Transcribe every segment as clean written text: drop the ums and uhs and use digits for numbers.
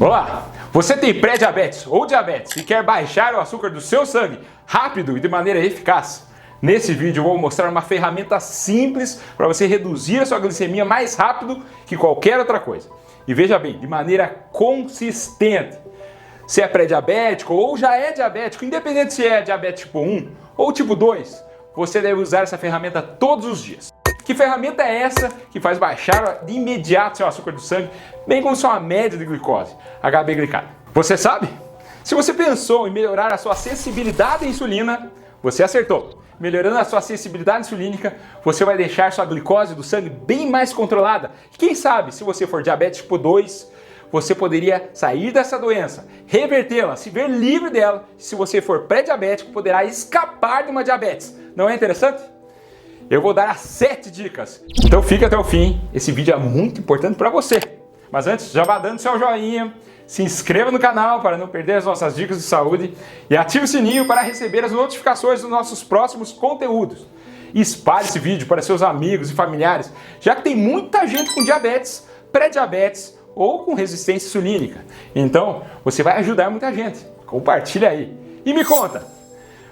Olá! Você tem pré-diabetes ou diabetes e quer baixar o açúcar do seu sangue rápido e de maneira eficaz? Nesse vídeo eu vou mostrar uma ferramenta simples para você reduzir a sua glicemia mais rápido que qualquer outra coisa. E veja bem, de maneira consistente. Se é pré-diabético ou já é diabético, independente se é diabetes tipo 1 ou tipo 2, você deve usar essa ferramenta todos os dias. Que ferramenta é essa que faz baixar de imediato seu açúcar do sangue, bem como sua média de glicose, HB glicada? Você sabe? Se você pensou em melhorar a sua sensibilidade à insulina, você acertou. Melhorando a sua sensibilidade insulínica, você vai deixar sua glicose do sangue bem mais controlada. Quem sabe, se você for diabetes tipo 2, você poderia sair dessa doença, revertê-la, se ver livre dela. Se você for pré-diabético, poderá escapar de uma diabetes. Não é interessante? Eu vou dar as 7 dicas. Então fique até o fim, esse vídeo é muito importante para você. Mas antes, já vá dando seu joinha, se inscreva no canal para não perder as nossas dicas de saúde e ative o sininho para receber as notificações dos nossos próximos conteúdos. E espalhe esse vídeo para seus amigos e familiares, já que tem muita gente com diabetes, pré-diabetes ou com resistência insulínica. Então, você vai ajudar muita gente. Compartilha aí. E me conta!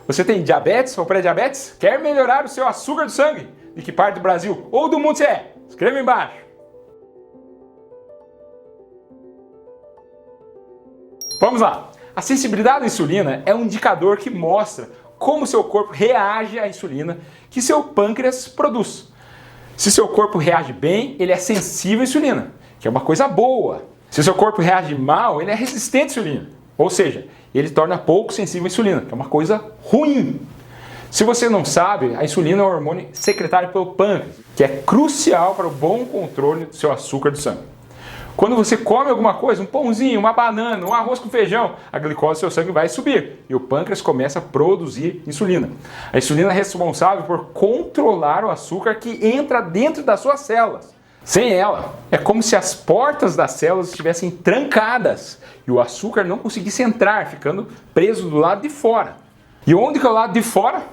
Você tem diabetes ou pré-diabetes? Quer melhorar o seu açúcar do sangue? De que parte do Brasil ou do mundo você é? Escreva embaixo. Vamos lá. A sensibilidade à insulina é um indicador que mostra como seu corpo reage à insulina que seu pâncreas produz. Se seu corpo reage bem, ele é sensível à insulina, que é uma coisa boa. Se seu corpo reage mal, ele é resistente à insulina. Ou seja, ele torna pouco sensível à insulina, que é uma coisa ruim. Se você não sabe, a insulina é um hormônio secretado pelo pâncreas, que é crucial para o bom controle do seu açúcar do sangue. Quando você come alguma coisa, um pãozinho, uma banana, um arroz com feijão, a glicose do seu sangue vai subir e o pâncreas começa a produzir insulina. A insulina é responsável por controlar o açúcar que entra dentro das suas células. Sem ela, é como se as portas das células estivessem trancadas e o açúcar não conseguisse entrar, ficando preso do lado de fora. E onde que é o lado de fora?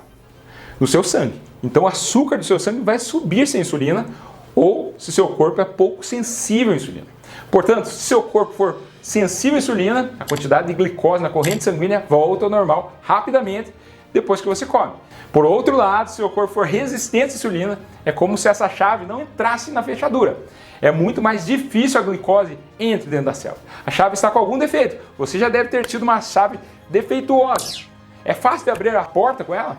No seu sangue. Então o açúcar do seu sangue vai subir sem insulina ou se seu corpo é pouco sensível à insulina. Portanto, se seu corpo for sensível à insulina, a quantidade de glicose na corrente sanguínea volta ao normal rapidamente depois que você come. Por outro lado, se o seu corpo for resistente à insulina, é como se essa chave não entrasse na fechadura. É muito mais difícil a glicose entre dentro da célula. A chave está com algum defeito. Você já deve ter tido uma chave defeituosa. É fácil de abrir a porta com ela?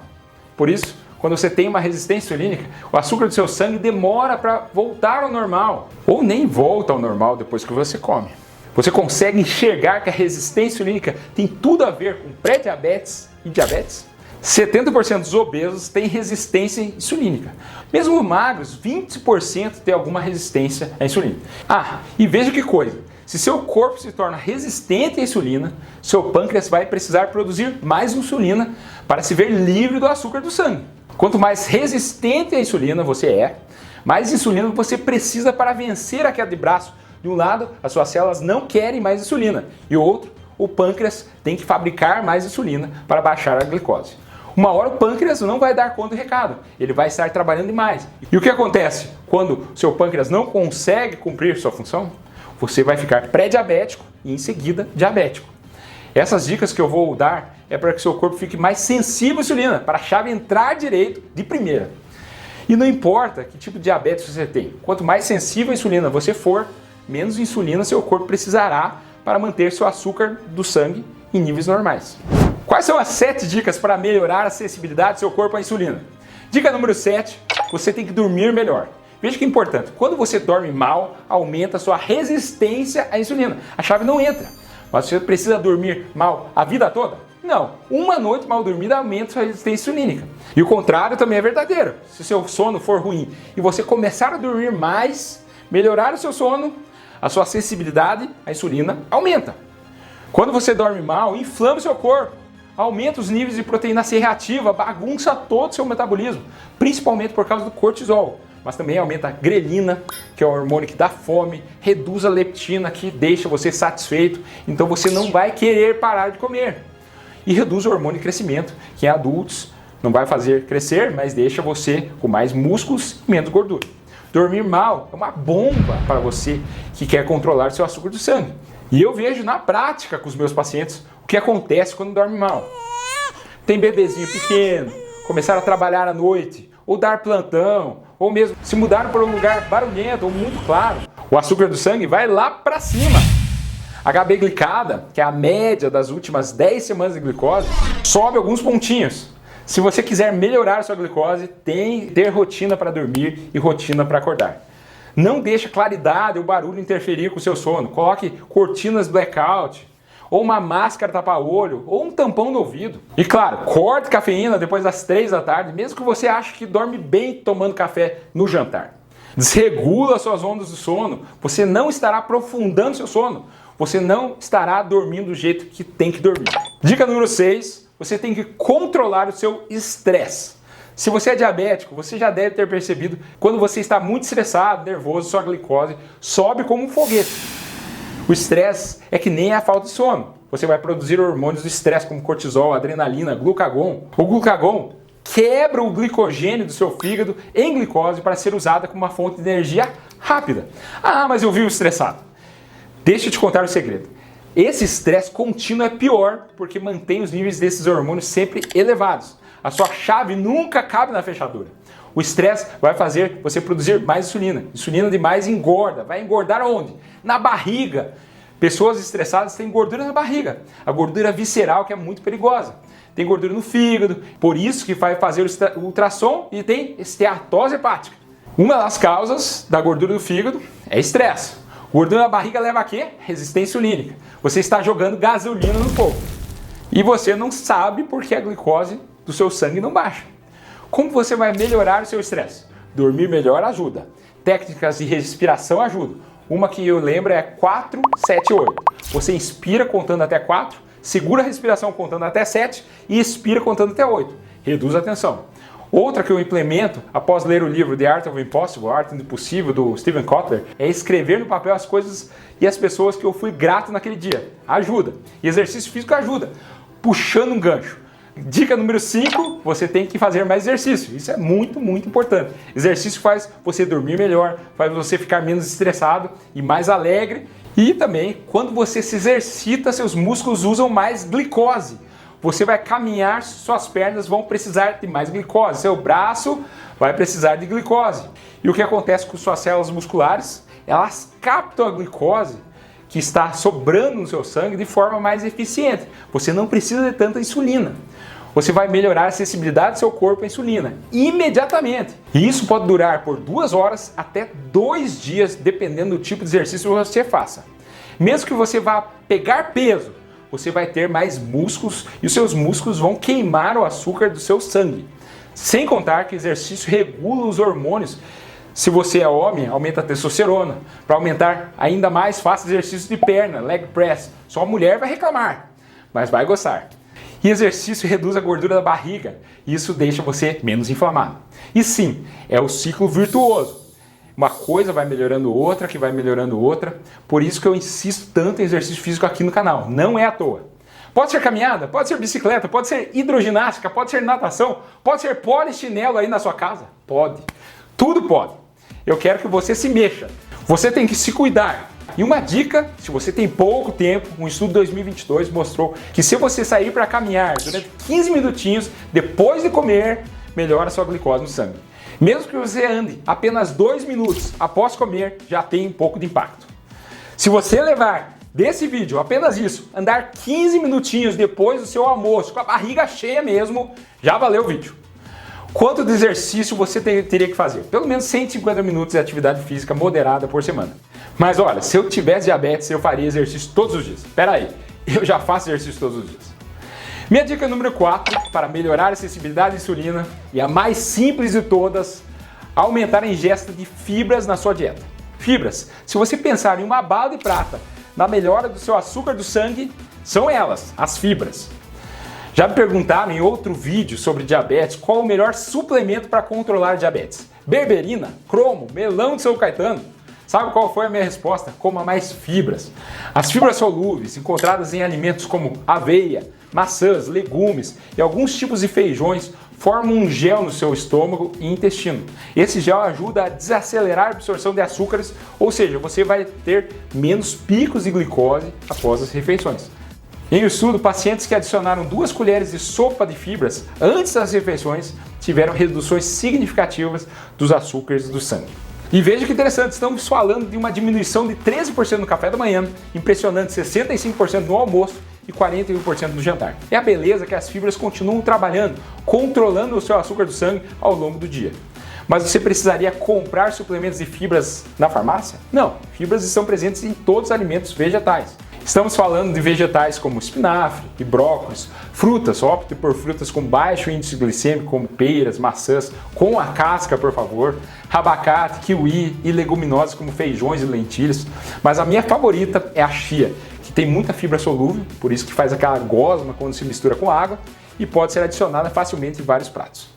Por isso, quando você tem uma resistência insulínica, o açúcar do seu sangue demora para voltar ao normal. Ou nem volta ao normal depois que você come. Você consegue enxergar que a resistência insulínica tem tudo a ver com pré-diabetes e diabetes? 70% dos obesos têm resistência insulínica. Mesmo magros, 20% têm alguma resistência à insulina. E veja que coisa, se seu corpo se torna resistente à insulina, seu pâncreas vai precisar produzir mais insulina para se ver livre do açúcar do sangue. Quanto mais resistente à insulina você é, mais insulina você precisa para vencer a queda de braço. De um lado, as suas células não querem mais insulina, e o outro, o pâncreas tem que fabricar mais insulina para baixar a glicose. Uma hora o pâncreas não vai dar conta do recado, ele vai estar trabalhando demais. E o que acontece quando seu pâncreas não consegue cumprir sua função? Você vai ficar pré-diabético e em seguida diabético. Essas dicas que eu vou dar é para que seu corpo fique mais sensível à insulina, para a chave entrar direito de primeira. E não importa que tipo de diabetes você tem, quanto mais sensível à insulina você for, menos insulina seu corpo precisará para manter seu açúcar do sangue em níveis normais. Quais são as 7 dicas para melhorar a sensibilidade do seu corpo à insulina? Dica número 7, você tem que dormir melhor. Veja que é importante, quando você dorme mal, aumenta a sua resistência à insulina. A chave não entra, mas você precisa dormir mal a vida toda? Não, uma noite mal dormida aumenta a sua resistência insulínica. E o contrário também é verdadeiro. Se seu sono for ruim e você começar a dormir mais, melhorar o seu sono, a sua sensibilidade à insulina aumenta. Quando você dorme mal, inflama o seu corpo. Aumenta os níveis de proteína C reativa, bagunça todo o seu metabolismo, principalmente por causa do cortisol. Mas também aumenta a grelina, que é o hormônio que dá fome, reduz a leptina, que deixa você satisfeito, então você não vai querer parar de comer. E reduz o hormônio de crescimento, que em adultos não vai fazer crescer, mas deixa você com mais músculos e menos gordura. Dormir mal é uma bomba para você que quer controlar seu açúcar do sangue. E eu vejo na prática com os meus pacientes o que acontece quando dorme mal. Tem bebezinho pequeno, começaram a trabalhar à noite, ou dar plantão, ou mesmo se mudaram para um lugar barulhento ou muito claro. O açúcar do sangue vai lá para cima. A HB glicada, que é a média das últimas 10 semanas de glicose, sobe alguns pontinhos. Se você quiser melhorar a sua glicose, tem que ter rotina para dormir e rotina para acordar. Não deixe a claridade ou barulho interferir com o seu sono. Coloque cortinas blackout, ou uma máscara tapa-olho, ou um tampão no ouvido. E claro, corte cafeína depois das 3 da tarde, mesmo que você ache que dorme bem tomando café no jantar. Desregula suas ondas do sono. Você não estará aprofundando seu sono. Você não estará dormindo do jeito que tem que dormir. Dica número 6. Você tem que controlar o seu estresse. Se você é diabético, você já deve ter percebido quando você está muito estressado, nervoso, sua glicose sobe como um foguete. O estresse é que nem a falta de sono. Você vai produzir hormônios do estresse como cortisol, adrenalina, glucagon. O glucagon quebra o glicogênio do seu fígado em glicose para ser usada como uma fonte de energia rápida. Ah, mas eu vivo estressado. Deixa eu te contar o segredo. Esse estresse contínuo é pior porque mantém os níveis desses hormônios sempre elevados. A sua chave nunca cabe na fechadura. O estresse vai fazer você produzir mais insulina. Insulina demais engorda. Vai engordar onde? Na barriga. Pessoas estressadas têm gordura na barriga. A gordura visceral que é muito perigosa. Tem gordura no fígado. Por isso que vai fazer o ultrassom e tem esteatose hepática. Uma das causas da gordura do fígado é estresse. Gordura na barriga leva a quê? Resistência insulínica. Você está jogando gasolina no fogo. E você não sabe porque a glicose do seu sangue não baixa. Como você vai melhorar o seu estresse? Dormir melhor ajuda. Técnicas de respiração ajudam. Uma que eu lembro é 4, 7, 8. Você inspira contando até 4, segura a respiração contando até 7 e expira contando até 8. Reduz a tensão. Outra que eu implemento após ler o livro The Art of Impossible, A Arte do Impossível, do Steven Kotler, é escrever no papel as coisas e as pessoas que eu fui grato naquele dia. Ajuda. E exercício físico ajuda. Puxando um gancho. Dica número 5, você tem que fazer mais exercício. Isso é muito, muito importante. Exercício faz você dormir melhor, faz você ficar menos estressado e mais alegre. E também, quando você se exercita, seus músculos usam mais glicose. Você vai caminhar, suas pernas vão precisar de mais glicose. Seu braço vai precisar de glicose. E o que acontece com suas células musculares? Elas captam a glicose que está sobrando no seu sangue de forma mais eficiente. Você não precisa de tanta insulina. Você vai melhorar a sensibilidade do seu corpo à insulina imediatamente. E isso pode durar por 2 horas até 2 dias, dependendo do tipo de exercício que você faça. Mesmo que você vá pegar peso, você vai ter mais músculos e os seus músculos vão queimar o açúcar do seu sangue. Sem contar que o exercício regula os hormônios. Se você é homem, aumenta a testosterona. Para aumentar ainda mais, faça exercício de perna, leg press. Só a mulher vai reclamar, mas vai gostar. E exercício reduz a gordura da barriga. Isso deixa você menos inflamado. E sim, é o ciclo virtuoso. Uma coisa vai melhorando outra, que vai melhorando outra. Por isso que eu insisto tanto em exercício físico aqui no canal. Não é à toa. Pode ser caminhada, pode ser bicicleta, pode ser hidroginástica, pode ser natação, pode ser polichinelo aí na sua casa. Pode. Tudo pode. Eu quero que você se mexa. Você tem que se cuidar. E uma dica, se você tem pouco tempo, um estudo de 2022 mostrou que se você sair para caminhar durante 15 minutinhos depois de comer, melhora a sua glicose no sangue. Mesmo que você ande apenas 2 minutos após comer, já tem um pouco de impacto. Se você levar desse vídeo apenas isso, andar 15 minutinhos depois do seu almoço, com a barriga cheia mesmo, já valeu o vídeo. Quanto de exercício você teria que fazer? Pelo menos 150 minutos de atividade física moderada por semana. Mas olha, se eu tivesse diabetes, eu faria exercício todos os dias. Espera aí, eu já faço exercício todos os dias. Minha dica número 4, para melhorar a sensibilidade à insulina, e a mais simples de todas, aumentar a ingesta de fibras na sua dieta. Fibras, se você pensar em uma bala de prata na melhora do seu açúcar do sangue, são elas, as fibras. Já me perguntaram em outro vídeo sobre diabetes qual o melhor suplemento para controlar diabetes. Berberina, cromo, melão de São Caetano. Sabe qual foi a minha resposta? Coma mais fibras. As fibras solúveis, encontradas em alimentos como aveia, maçãs, legumes e alguns tipos de feijões, forma um gel no seu estômago e intestino. Esse gel ajuda a desacelerar a absorção de açúcares, ou seja, você vai ter menos picos de glicose após as refeições. Em um estudo, pacientes que adicionaram 2 colheres de sopa de fibras antes das refeições tiveram reduções significativas dos açúcares do sangue. E veja que interessante, estamos falando de uma diminuição de 13% no café da manhã, impressionante 65% no almoço e 41% no jantar. É a beleza que as fibras continuam trabalhando, controlando o seu açúcar do sangue ao longo do dia. Mas você precisaria comprar suplementos de fibras na farmácia? Não, fibras estão presentes em todos os alimentos vegetais. Estamos falando de vegetais como espinafre e brócolis, frutas, opte por frutas com baixo índice glicêmico, como peras, maçãs, com a casca, por favor, abacate, kiwi e leguminosas como feijões e lentilhas. Mas a minha favorita é a chia, que tem muita fibra solúvel, por isso que faz aquela gosma quando se mistura com água e pode ser adicionada facilmente em vários pratos.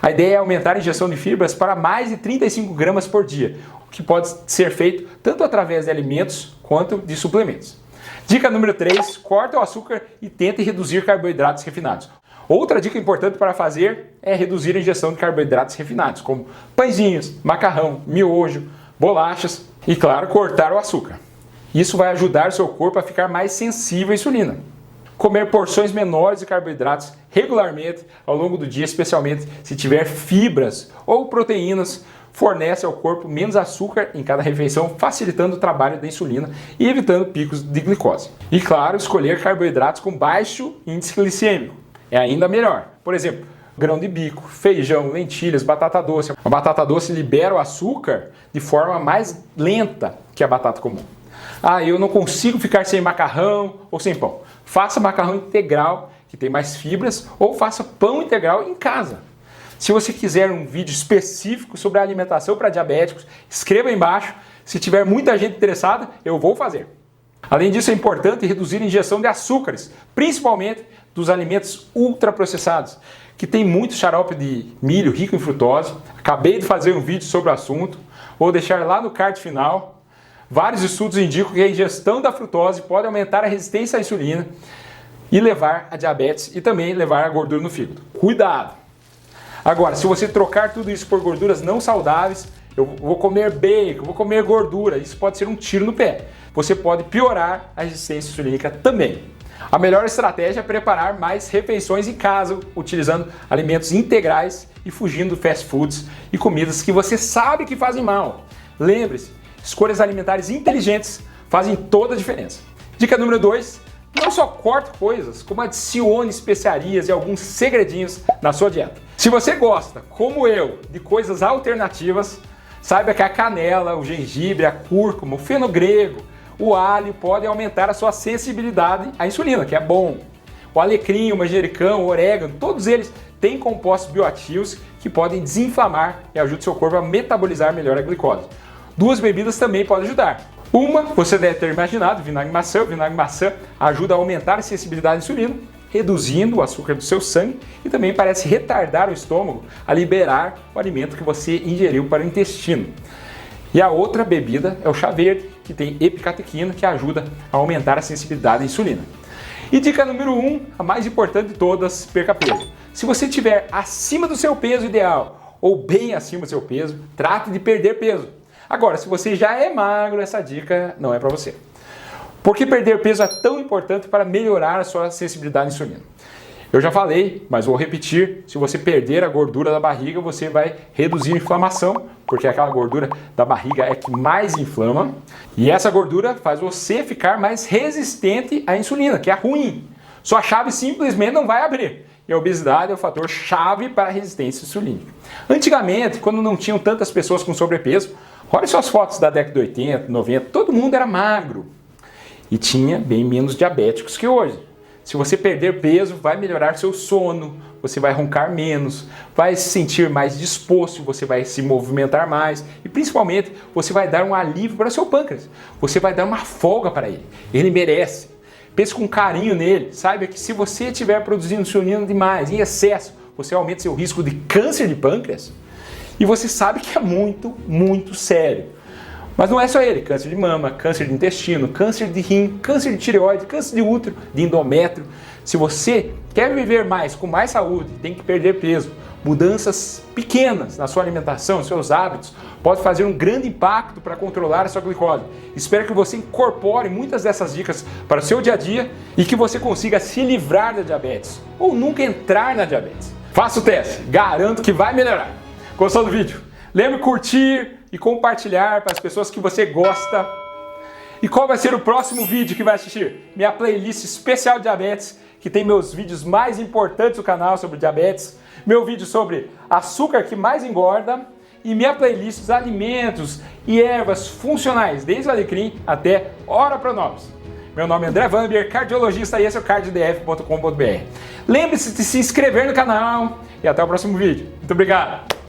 A ideia é aumentar a ingestão de fibras para mais de 35 gramas por dia, o que pode ser feito tanto através de alimentos quanto de suplementos. Dica número 3, corta o açúcar e tente reduzir carboidratos refinados. Outra dica importante para fazer é reduzir a ingestão de carboidratos refinados, como pãezinhos, macarrão, miojo, bolachas e, claro, cortar o açúcar. Isso vai ajudar o seu corpo a ficar mais sensível à insulina. Comer porções menores de carboidratos regularmente ao longo do dia, especialmente se tiver fibras ou proteínas, fornece ao corpo menos açúcar em cada refeição, facilitando o trabalho da insulina e evitando picos de glicose. E claro, escolher carboidratos com baixo índice glicêmico é ainda melhor. Por exemplo, grão de bico, feijão, lentilhas, batata doce. A batata doce libera o açúcar de forma mais lenta que a batata comum. Eu não consigo ficar sem macarrão ou sem pão. Faça macarrão integral, que tem mais fibras, ou faça pão integral em casa. Se você quiser um vídeo específico sobre a alimentação para diabéticos, escreva aí embaixo. Se tiver muita gente interessada, eu vou fazer. Além disso, é importante reduzir a ingestão de açúcares, principalmente dos alimentos ultraprocessados, que tem muito xarope de milho rico em frutose. Acabei de fazer um vídeo sobre o assunto, vou deixar lá no card final. Vários estudos indicam que a ingestão da frutose pode aumentar a resistência à insulina e levar a diabetes e também levar a gordura no fígado. Cuidado! Agora, se você trocar tudo isso por gorduras não saudáveis, eu vou comer bacon, vou comer gordura, isso pode ser um tiro no pé. Você pode piorar a resistência insulínica também. A melhor estratégia é preparar mais refeições em casa, utilizando alimentos integrais e fugindo do fast foods e comidas que você sabe que fazem mal. Lembre-se, escolhas alimentares inteligentes fazem toda a diferença. Dica número 2, não só corte coisas, como adicione especiarias e alguns segredinhos na sua dieta. Se você gosta, como eu, de coisas alternativas, saiba que a canela, o gengibre, a cúrcuma, o fenogrego, o alho podem aumentar a sua sensibilidade à insulina, que é bom. O alecrim, o manjericão, o orégano, todos eles têm compostos bioativos que podem desinflamar e ajudam o seu corpo a metabolizar melhor a glicose. 2 bebidas também podem ajudar. Uma, você deve ter imaginado, vinagre de maçã. O vinagre de maçã ajuda a aumentar a sensibilidade à insulina, reduzindo o açúcar do seu sangue e também parece retardar o estômago a liberar o alimento que você ingeriu para o intestino. E a outra bebida é o chá verde, que tem epicatequina, que ajuda a aumentar a sensibilidade à insulina. E dica número 1, a mais importante de todas, perca peso. Se você estiver acima do seu peso ideal ou bem acima do seu peso, trate de perder peso. Agora, se você já é magro, essa dica não é para você. Por que perder peso é tão importante para melhorar a sua sensibilidade à insulina? Eu já falei, mas vou repetir, se você perder a gordura da barriga, você vai reduzir a inflamação, porque aquela gordura da barriga é que mais inflama, e essa gordura faz você ficar mais resistente à insulina, que é ruim. Sua chave simplesmente não vai abrir. E a obesidade é o fator chave para a resistência insulínica. Antigamente, quando não tinham tantas pessoas com sobrepeso, olha suas fotos da década de 80, 90, todo mundo era magro e tinha bem menos diabéticos que hoje. Se você perder peso, vai melhorar seu sono, você vai roncar menos, vai se sentir mais disposto, você vai se movimentar mais e principalmente você vai dar um alívio para seu pâncreas. Você vai dar uma folga para ele. Ele merece. Pense com carinho nele. Saiba que se você estiver produzindo insulina demais, em excesso, você aumenta seu risco de câncer de pâncreas. E você sabe que é muito, muito sério. Mas não é só ele, câncer de mama, câncer de intestino, câncer de rim, câncer de tireoide, câncer de útero, de endométrio. Se você quer viver mais, com mais saúde, tem que perder peso, mudanças pequenas na sua alimentação, nos seus hábitos, pode fazer um grande impacto para controlar a sua glicose. Espero que você incorpore muitas dessas dicas para o seu dia a dia e que você consiga se livrar da diabetes ou nunca entrar na diabetes. Faça o teste, garanto que vai melhorar. Gostou do vídeo? Lembre de curtir e compartilhar para as pessoas que você gosta. E qual vai ser o próximo vídeo que vai assistir? Minha playlist especial de diabetes, que tem meus vídeos mais importantes do canal sobre diabetes, meu vídeo sobre açúcar que mais engorda e minha playlist dos alimentos e ervas funcionais, desde o alecrim até Ora Pronobis. Meu nome é André Vambier, cardiologista, e esse é o cardiodf.com.br. Lembre-se de se inscrever no canal e até o próximo vídeo. Muito obrigado!